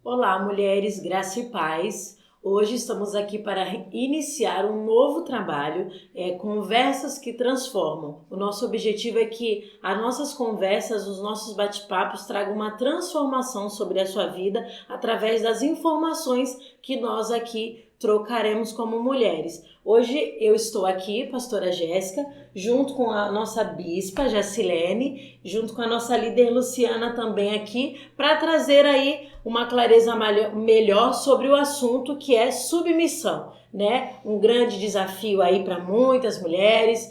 Olá, mulheres, graça e paz. Hoje estamos aqui para iniciar um novo trabalho, Conversas que Transformam. O nosso objetivo é que as nossas conversas, os nossos bate-papos tragam uma transformação sobre a sua vida através das informações que nós aqui trocaremos como mulheres. Hoje eu estou aqui, pastora Jéssica, junto com a nossa bispa Jacilene, junto com a nossa líder Luciana também aqui, para trazer aí uma clareza melhor sobre o assunto que é submissão, né? Um grande desafio aí para muitas mulheres,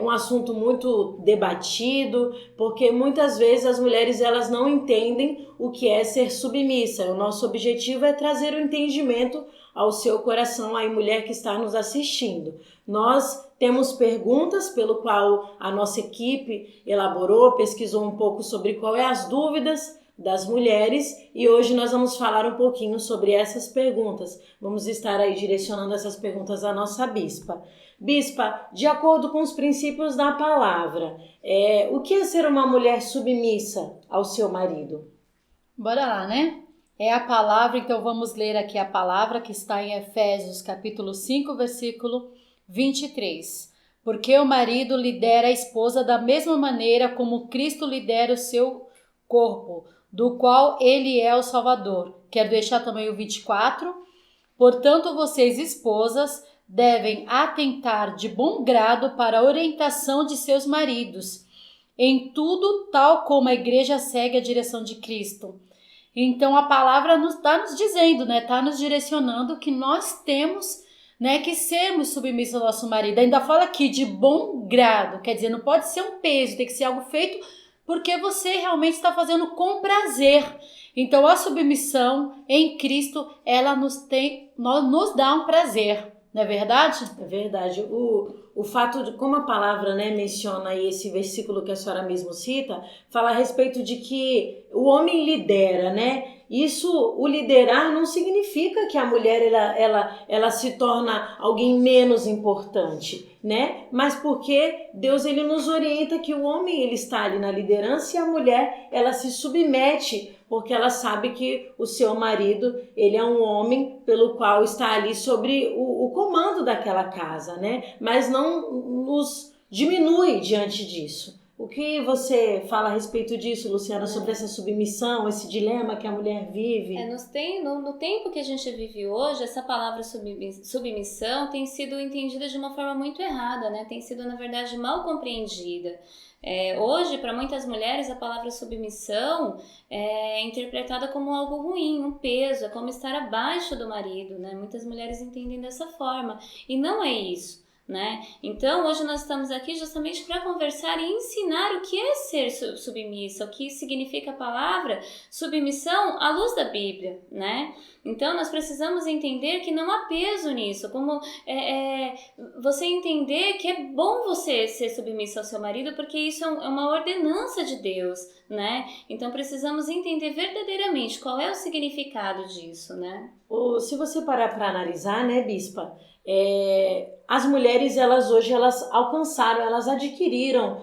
um assunto muito debatido, porque muitas vezes as mulheres elas não entendem o que é ser submissa. O nosso objetivo é trazer o entendimento ao seu coração, aí mulher que está nos assistindo. Nós temos perguntas pelo qual a nossa equipe elaborou, pesquisou um pouco sobre qual é as dúvidas das mulheres e hoje nós vamos falar um pouquinho sobre essas perguntas. Vamos estar aí direcionando essas perguntas à nossa bispa. Bispa, de acordo com os princípios da palavra, o que é ser uma mulher submissa ao seu marido? Bora lá, né? É a palavra, então vamos ler aqui a palavra que está em Efésios capítulo 5, versículo 23. Porque o marido lidera a esposa da mesma maneira como Cristo lidera o seu corpo, do qual ele é o Salvador. Quero deixar também o 24. Portanto, vocês, esposas, devem atentar de bom grado para a orientação de seus maridos, em tudo tal como a igreja segue a direção de Cristo. Então, a palavra está nos dizendo, né? Está nos direcionando que nós temos, né, que sermos submissos ao nosso marido. Ainda fala aqui de bom grado, quer dizer, não pode ser um peso, tem que ser algo feito porque você realmente está fazendo com prazer. Então, a submissão em Cristo, ela nos dá um prazer, não é verdade? É verdade. O fato de, como a palavra, né, menciona aí esse versículo que a senhora mesmo cita, fala a respeito de que o homem lidera, né? Isso, o liderar não significa que a mulher ela se torna alguém menos importante, né? Mas porque Deus ele nos orienta que o homem ele está ali na liderança e a mulher ela se submete porque ela sabe que o seu marido ele é um homem pelo qual está ali sobre o comando daquela casa, né? Mas não nos diminui diante disso. O que você fala a respeito disso, Luciana, sobre essa submissão, esse dilema que a mulher vive? No tempo que a gente vive hoje, essa palavra submissão tem sido entendida de uma forma muito errada, né? Tem sido, na verdade, mal compreendida. Hoje, para muitas mulheres, a palavra submissão é interpretada como algo ruim, um peso, é como estar abaixo do marido, né? Muitas mulheres entendem dessa forma, e não é isso. Né? Então hoje nós estamos aqui justamente para conversar e ensinar o que é ser submissa, o que significa a palavra submissão à luz da Bíblia, né? Então nós precisamos entender que não há peso nisso, como você entender que é bom você ser submissa ao seu marido, porque isso é uma ordenança de Deus, né? Então precisamos entender verdadeiramente qual é o significado disso, né? Se você parar para analisar, né, bispa, as mulheres hoje alcançaram, elas adquiriram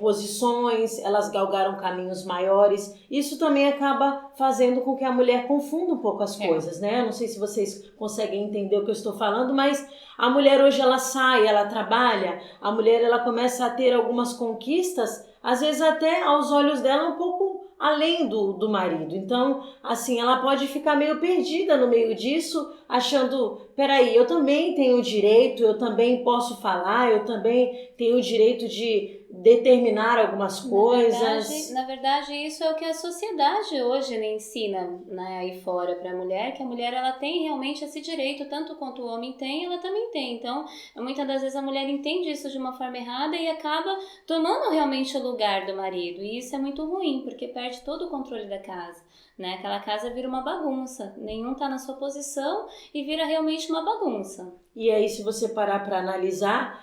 posições, elas galgaram caminhos maiores. Isso também acaba fazendo com que a mulher confunda um pouco as coisas, né? Eu não sei se vocês conseguem entender o que eu estou falando, mas a mulher hoje ela sai, ela trabalha, a mulher ela começa a ter algumas conquistas, às vezes até aos olhos dela um pouco além do marido. Então, assim, ela pode ficar meio perdida no meio disso, achando, peraí, eu também tenho direito, eu também posso falar, eu também tenho o direito de determinar algumas coisas. Na verdade, isso é o que a sociedade hoje ensina, né, aí fora para a mulher, que a mulher ela tem realmente esse direito, tanto quanto o homem tem, ela também tem. Então, muitas das vezes a mulher entende isso de uma forma errada e acaba tomando realmente o lugar do marido. E isso é muito ruim, porque perde todo o controle da casa. Né? Aquela casa vira uma bagunça, nenhum está na sua posição e vira realmente uma bagunça. E aí, se você parar para analisar,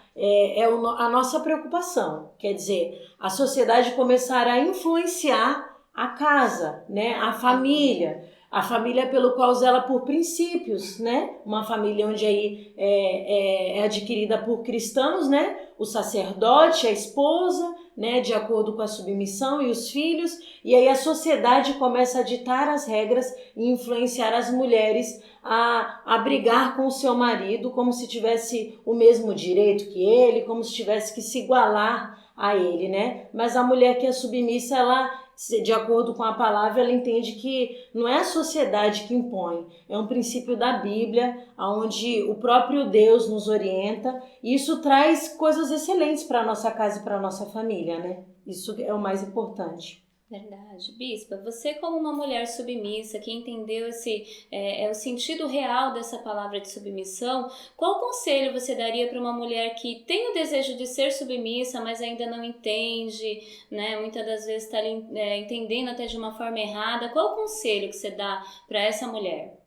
a nossa preocupação, quer dizer, a sociedade começar a influenciar a casa, né? A família pelo qual zela por princípios, né? Uma família onde aí é adquirida por cristãos, né? O sacerdote, a esposa, né, de acordo com a submissão e os filhos, e aí a sociedade começa a ditar as regras e influenciar as mulheres a brigar com o seu marido como se tivesse o mesmo direito que ele, como se tivesse que se igualar a ele, né? Mas a mulher que é submissa, ela, de acordo com a palavra, ela entende que não é a sociedade que impõe, é um princípio da Bíblia, onde o próprio Deus nos orienta, e isso traz coisas excelentes para a nossa casa e para a nossa família, né? Isso é o mais importante. Verdade. Bispa, você como uma mulher submissa, que entendeu o sentido real dessa palavra de submissão, qual conselho você daria para uma mulher que tem o desejo de ser submissa, mas ainda não entende, né? Muitas das vezes está entendendo até de uma forma errada. Qual conselho que você dá para essa mulher?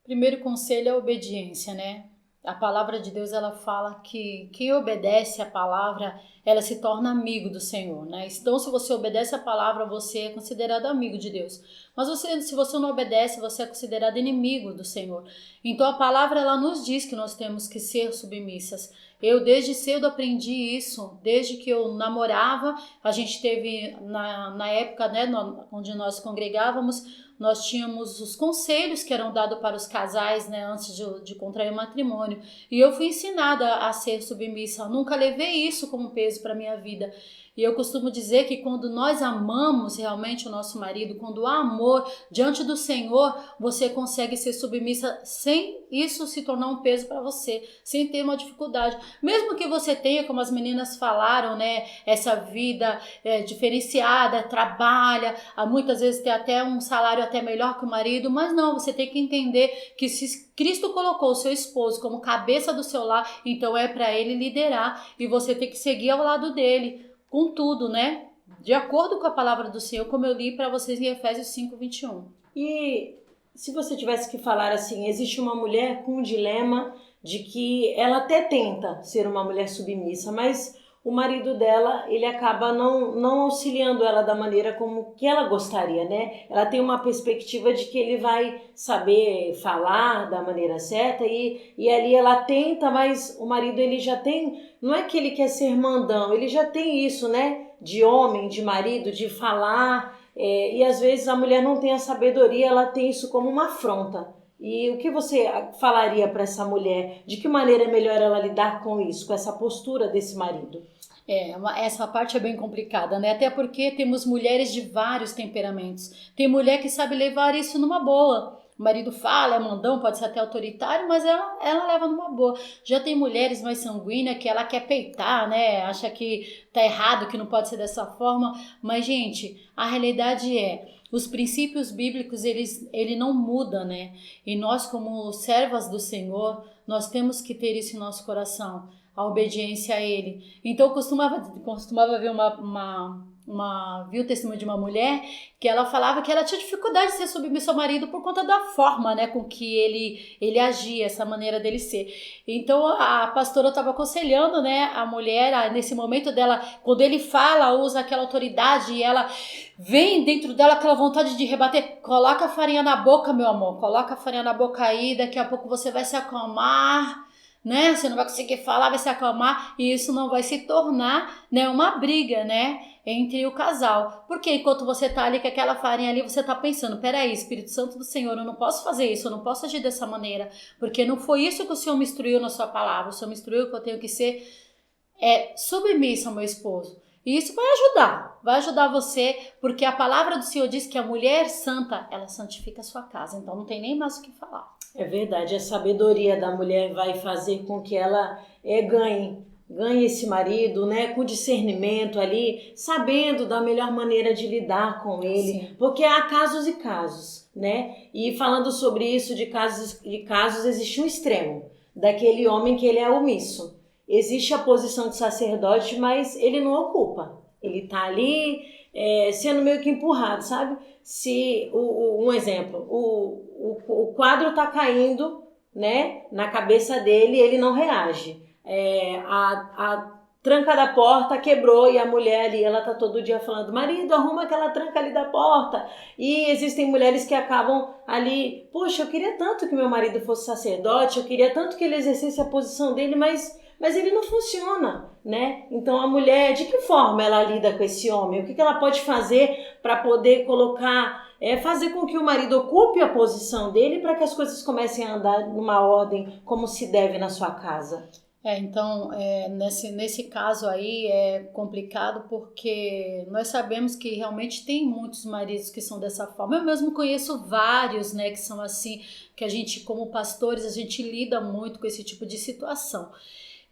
Primeiro conselho é a obediência, né? A palavra de Deus, ela fala que quem obedece a palavra, ela se torna amigo do Senhor, né? Então, se você obedece a palavra, você é considerado amigo de Deus. Mas se você não obedece, você é considerado inimigo do Senhor. Então, a palavra, ela nos diz que nós temos que ser submissas. Eu, desde cedo, aprendi isso. Desde que eu namorava, a gente teve, na época, né, onde nós congregávamos, nós tínhamos os conselhos que eram dados para os casais, né, antes de contrair o matrimônio. E eu fui ensinada a ser submissa. Eu nunca levei isso como peso para a minha vida. E eu costumo dizer que quando nós amamos realmente o nosso marido, quando há amor diante do Senhor, você consegue ser submissa sem isso se tornar um peso para você, sem ter uma dificuldade. Mesmo que você tenha, como as meninas falaram, né, essa vida diferenciada, trabalha, muitas vezes tem até um salário até melhor que o marido, mas não, você tem que entender que se Cristo colocou o seu esposo como cabeça do seu lar, então é para ele liderar e você tem que seguir ao lado dele. Com tudo, né? De acordo com a palavra do Senhor, como eu li para vocês em Efésios 5:21. E se você tivesse que falar assim, existe uma mulher com um dilema de que ela até tenta ser uma mulher submissa, mas o marido dela, ele acaba não auxiliando ela da maneira como que ela gostaria, né? Ela tem uma perspectiva de que ele vai saber falar da maneira certa e ali ela tenta, mas o marido, ele já tem, não é que ele quer ser mandão, ele já tem isso, né? De homem, de marido, de falar, e às vezes a mulher não tem a sabedoria, ela tem isso como uma afronta. E o que você falaria para essa mulher? De que maneira é melhor ela lidar com isso, com essa postura desse marido? Essa parte é bem complicada, né? Até porque temos mulheres de vários temperamentos. Tem mulher que sabe levar isso numa boa. O marido fala, é mandão, pode ser até autoritário, mas ela leva numa boa. Já tem mulheres mais sanguíneas que ela quer peitar, né? Acha que tá errado, que não pode ser dessa forma. Mas, gente, a realidade os princípios bíblicos, ele não muda, né? E nós, como servas do Senhor, nós temos que ter isso em nosso coração, a obediência a Ele. Então, eu costumava ver vi o testemunho de uma mulher que ela falava que ela tinha dificuldade de ser submissa ao marido por conta da forma, né, com que ele agia, essa maneira dele ser. Então a pastora estava aconselhando, né, a mulher nesse momento dela, quando ele fala, usa aquela autoridade e ela vem dentro dela aquela vontade de rebater, coloca a farinha na boca, meu amor, coloca a farinha na boca aí, daqui a pouco você vai se acalmar, né? Você não vai conseguir falar, vai se acalmar e isso não vai se tornar, né, uma briga, né, entre o casal. Porque enquanto você tá ali com aquela farinha ali, você tá pensando, peraí, Espírito Santo do Senhor, eu não posso fazer isso, eu não posso agir dessa maneira, porque não foi isso que o Senhor me instruiu na sua palavra, o Senhor me instruiu que eu tenho que ser submissa ao meu esposo. E isso vai ajudar você, porque a palavra do Senhor diz que a mulher santa, ela santifica a sua casa, então não tem nem mais o que falar. É verdade, a sabedoria da mulher vai fazer com que ela ganhe esse marido, né, com discernimento ali, sabendo da melhor maneira de lidar com ele. Sim. Porque há casos e casos, né? E falando sobre isso de casos, existe um extremo daquele homem que ele é omisso. Existe a posição de sacerdote, mas ele não ocupa. Ele tá ali sendo meio que empurrado, sabe? Se um exemplo, o quadro tá caindo, né, na cabeça dele, ele não reage. A tranca da porta quebrou e a mulher ali, ela tá todo dia falando, marido, arruma aquela tranca ali da porta. E existem mulheres que acabam ali, poxa, eu queria tanto que meu marido fosse sacerdote, eu queria tanto que ele exercesse a posição dele, mas mas ele não funciona, né? Então a mulher, de que forma ela lida com esse homem? O que ela pode fazer para poder colocar, fazer com que o marido ocupe a posição dele para que as coisas comecem a andar numa ordem como se deve na sua casa? Então, nesse caso aí é complicado porque nós sabemos que realmente tem muitos maridos que são dessa forma. Eu mesmo conheço vários, né, que são assim, que a gente, como pastores, a gente lida muito com esse tipo de situação.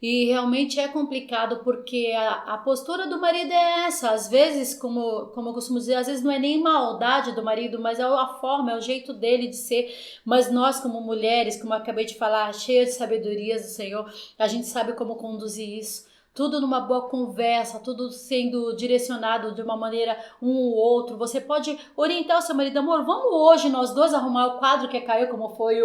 E realmente é complicado porque a postura do marido é essa. Às vezes, como eu costumo dizer, às vezes não é nem maldade do marido, mas é a forma, é o jeito dele de ser. Mas nós, como mulheres, como eu acabei de falar, cheias de sabedorias do Senhor, a gente sabe como conduzir isso. Tudo numa boa conversa, tudo sendo direcionado de uma maneira um ou outro. Você pode orientar o seu marido, amor, vamos hoje nós dois arrumar o quadro que caiu, como foi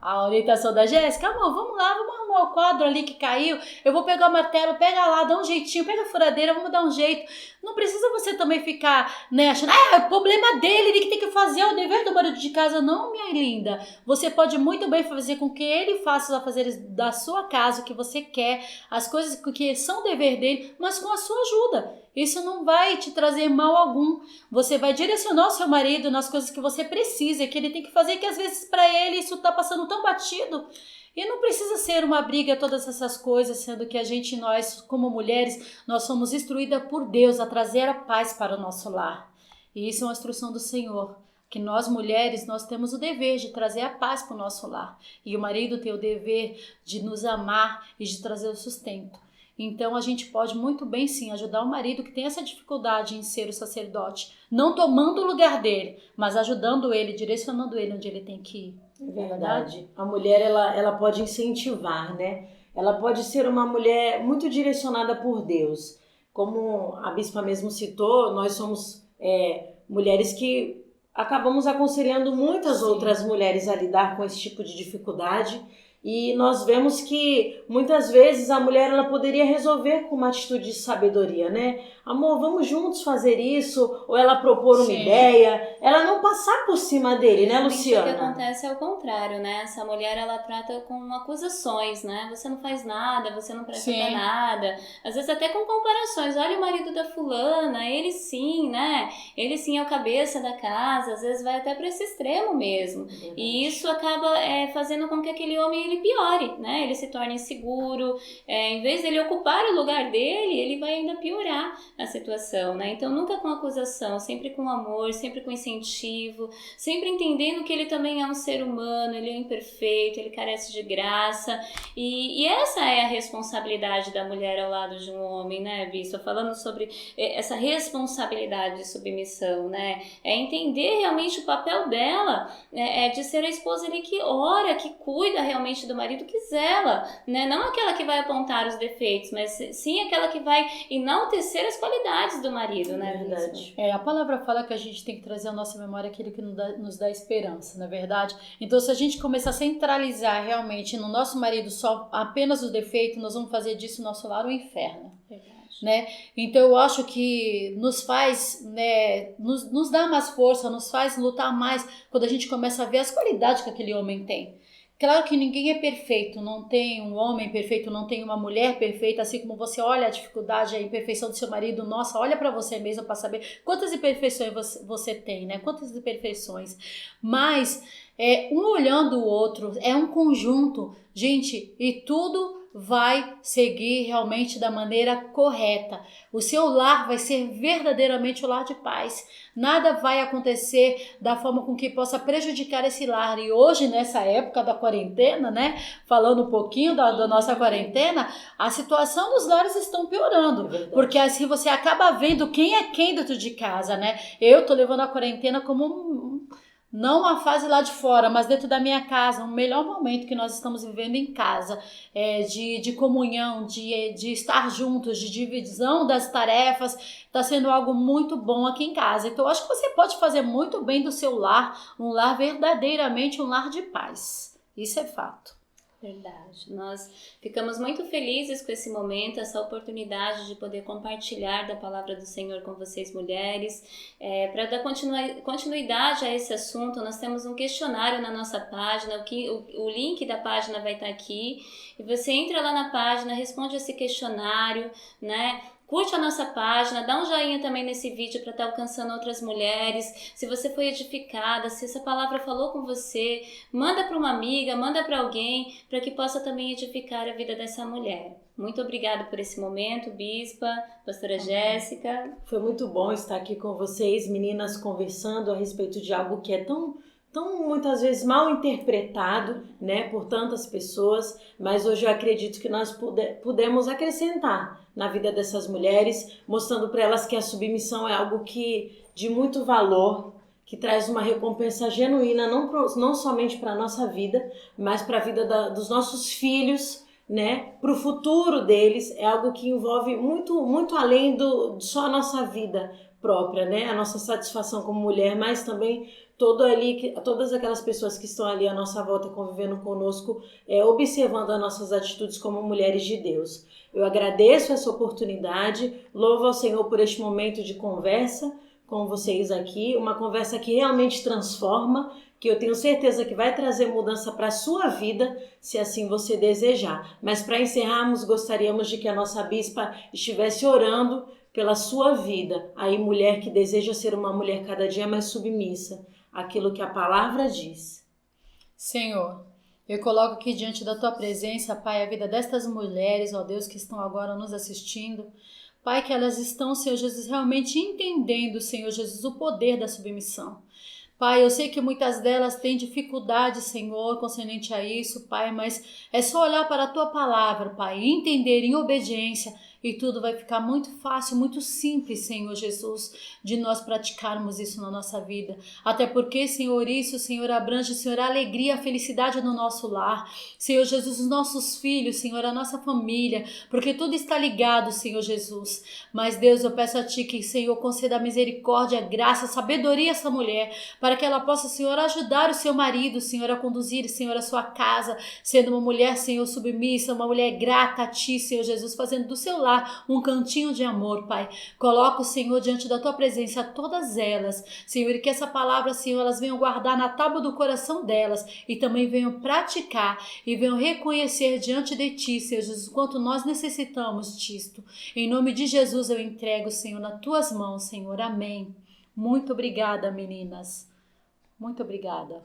a orientação da Jéssica. Amor, vamos lá, vamos arrumar o quadro ali que caiu. Eu vou pegar o martelo, pega lá, dá um jeitinho, pega a furadeira, vamos dar um jeito. Não precisa você também ficar, né, achando, é o problema dele, ele que tem que fazer, é o dever do marido de casa. Não, minha linda. Você pode muito bem fazer com que ele faça os afazeres da sua casa, o que você quer, as coisas que são dever dele, mas com a sua ajuda. Isso não vai te trazer mal algum. Você vai direcionar o seu marido nas coisas que você precisa, que ele tem que fazer, que às vezes para ele isso está passando tão batido. E não precisa ser uma briga todas essas coisas, sendo que nós como mulheres, nós somos instruídas por Deus a trazer a paz para o nosso lar. E isso é uma instrução do Senhor, que nós mulheres, nós temos o dever de trazer a paz para o nosso lar. E o marido tem o dever de nos amar e de trazer o sustento. Então a gente pode muito bem sim ajudar o marido que tem essa dificuldade em ser o sacerdote, não tomando o lugar dele, mas ajudando ele, direcionando ele onde ele tem que ir. É verdade. A mulher ela pode incentivar, né? Ela pode ser uma mulher muito direcionada por Deus. Como a bispa mesmo citou, nós somos mulheres que acabamos aconselhando muitas outras mulheres a lidar com esse tipo de dificuldade. E nós vemos que muitas vezes a mulher ela poderia resolver com uma atitude de sabedoria, né? Amor, vamos juntos fazer isso, ou ela propor uma ideia, ela não passar por cima dele, né, Luciana? O que acontece é o contrário, né? Essa mulher ela trata com acusações, né? Você não faz nada, você não presta pra nada. Às vezes até com comparações. Olha o marido da fulana, ele sim, né? Ele sim é o cabeça da casa. Às vezes vai até para esse extremo mesmo. E isso acaba fazendo com que aquele homem ele piore, né? Ele se torne inseguro. Em vez dele ocupar o lugar dele, ele vai ainda piorar a situação, né? Então nunca com acusação, sempre com amor, sempre com incentivo, sempre entendendo que ele também é um ser humano, ele é imperfeito, ele carece de graça, e essa é a responsabilidade da mulher ao lado de um homem, né, Bispo? Falando sobre essa responsabilidade de submissão, né? É entender realmente o papel dela, de ser a esposa ali que ora, que cuida realmente do marido, que zela, né? Não aquela que vai apontar os defeitos, mas sim aquela que vai enaltecer as qualidades do marido, né? Verdade. A palavra fala que a gente tem que trazer à nossa memória aquilo que nos dá esperança, não é verdade? Então, se a gente começar a centralizar realmente no nosso marido só apenas os defeitos, nós vamos fazer disso nosso lar um inferno. Né? Então eu acho que nos faz, né, nos dá mais força, nos faz lutar mais quando a gente começa a ver as qualidades que aquele homem tem. Claro que ninguém é perfeito, não tem um homem perfeito, não tem uma mulher perfeita, assim como você olha a dificuldade, a imperfeição do seu marido, nossa, olha para você mesmo para saber quantas imperfeições você tem, né? Quantas imperfeições. Mas um olhando o outro, é um conjunto, gente, e tudo vai seguir realmente da maneira correta. O seu lar vai ser verdadeiramente o lar de paz. Nada vai acontecer da forma com que possa prejudicar esse lar. E hoje, nessa época da quarentena, né? Falando um pouquinho da nossa quarentena, a situação dos lares estão piorando. Porque assim você acaba vendo quem é quem dentro de casa, né? Eu tô levando a quarentena como não a fase lá de fora, mas dentro da minha casa, o melhor momento que nós estamos vivendo em casa, de comunhão, de estar juntos, de divisão das tarefas, está sendo algo muito bom aqui em casa. Então, eu acho que você pode fazer muito bem do seu lar, um lar verdadeiramente um lar de paz. Isso é fato. Verdade. Nós ficamos muito felizes com esse momento, essa oportunidade de poder compartilhar da palavra do Senhor com vocês, mulheres. Para dar continuidade a esse assunto, nós temos um questionário na nossa página, o link da página vai estar aqui, e você entra lá na página, responde esse questionário, né? Curte a nossa página, dá um joinha também nesse vídeo para estar alcançando outras mulheres. Se você foi edificada, se essa palavra falou com você, manda para uma amiga, manda para alguém, para que possa também edificar a vida dessa mulher. Muito obrigada por esse momento, Bispa, Pastora Jéssica. Foi muito bom estar aqui com vocês, meninas, conversando a respeito de algo que é tão muitas vezes mal interpretado, né, por tantas pessoas, mas hoje eu acredito que nós pudemos acrescentar na vida dessas mulheres, mostrando para elas que a submissão é algo de muito valor, que traz uma recompensa genuína, não somente para a nossa vida, mas para a vida dos nossos filhos, né, para o futuro deles. É algo que envolve muito, muito além só a nossa vida própria, né, a nossa satisfação como mulher, mas também todas aquelas pessoas que estão ali à nossa volta convivendo conosco, observando as nossas atitudes como mulheres de Deus. Eu agradeço essa oportunidade, louvo ao Senhor por este momento de conversa com vocês aqui, uma conversa que realmente transforma, que eu tenho certeza que vai trazer mudança para a sua vida, se assim você desejar. Mas para encerrarmos, gostaríamos de que a nossa bispa estivesse orando pela sua vida, aí mulher que deseja ser uma mulher cada dia mais submissa àquilo que a palavra diz. Senhor, eu coloco aqui diante da tua presença, Pai, a vida destas mulheres, ó Deus, que estão agora nos assistindo. Pai, que elas estão, Senhor Jesus, realmente entendendo, Senhor Jesus, o poder da submissão. Pai, eu sei que muitas delas têm dificuldade, Senhor, concernente a isso, Pai, mas é só olhar para a Tua palavra, Pai, e entender em obediência, e tudo vai ficar muito fácil, muito simples, Senhor Jesus, de nós praticarmos isso na nossa vida. Até porque, Senhor, isso, Senhor, abrange, Senhor, a alegria, a felicidade no nosso lar. Senhor Jesus, os nossos filhos, Senhor, a nossa família, porque tudo está ligado, Senhor Jesus. Mas, Deus, eu peço a Ti que, Senhor, conceda misericórdia, graça, sabedoria a essa mulher, para que ela possa, Senhor, ajudar o seu marido, Senhor, a conduzir, Senhor, a sua casa, sendo uma mulher, Senhor, submissa, uma mulher grata a Ti, Senhor Jesus, fazendo do seu lar um cantinho de amor, Pai. Coloca o Senhor diante da Tua presença, todas elas, Senhor, e que essa palavra, Senhor, elas venham guardar na tábua do coração delas e também venham praticar e venham reconhecer diante de Ti, Senhor Jesus, o quanto nós necessitamos disto. Em nome de Jesus eu entrego, Senhor, nas Tuas mãos, Senhor. Amém. Muito obrigada, meninas. Muito obrigada.